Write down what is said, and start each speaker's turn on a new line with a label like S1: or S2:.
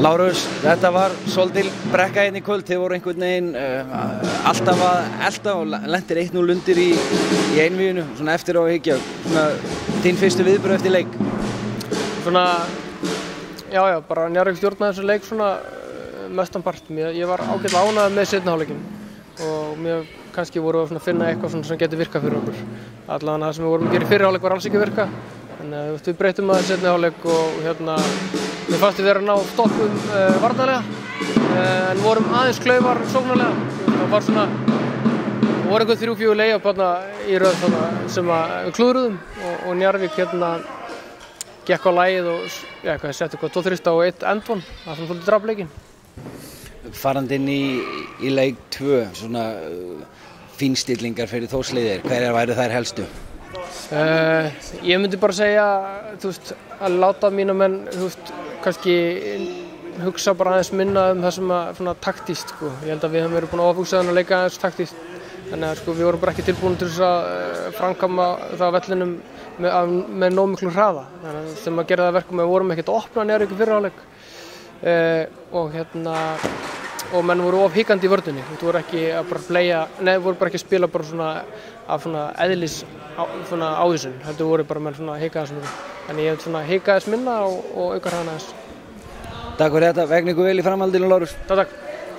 S1: Lárus, þetta var svolítil brekka hérna í kvöld, þið voru einhvern veginn alltaf að elta og lentir 1-0 undir í einvíginu, svona eftir á að hyggja, svona þín fyrstu viðbrögð eftir leik?
S2: Svona, já, bara Njarðvík stjórnaði þessu leik svona mestanpart. Ég var ágætlega ánægður með seinni hálfleikinn og mér kannski voru að finna eitthvað sem getur virkað fyrir okkur. Allavega það sem við vorum að gera í fyrri hálfleik var alls ekki að virka. Þannig að við breytum aðeins seinni hálfleik og mér fannst við vera að ná stoppum varnarlega en vorum aðeins klaufar sóknarlega. Það var svona, voru einhver 3-4 layup í röð sem við klúðruðum og Njarðvík gekk á lagið og setti 2-3 og 1 endvon, það sem svolítið drap leikinn.
S1: Farandi inn í leik 2, svona fínstillingar fyrir Þórsliðir, hverjar væru þær helstu?
S2: Ég myndi bara segja, að láta mína menn, kannski hugsa bara aðeins minna það sem svona taktíst, sko. Ég held að við höfum verið búin að ofhugsa að leika aðeins taktíst. Þannig að við vorum bara ekki tilbúin til þess að framkvæma það á vellinum með nóg miklu hraða. Þannig að sem að gera það verkum við vorum ekkert að opna Njarðvík í fyrri hálfleik. Og menn voru of hikandi í vörninni. Þú voru ekki að voru bara ekki að spila bara svona af svona eðlis svona ávísun. Heldur voru bara menn svona hikaðis minna. Þannig ég hef svona hikaðis minna og aukar hana þess.
S1: Takk fyrir þetta, vegna ykkur vel í framhaldinu, Lárus.
S2: Takk.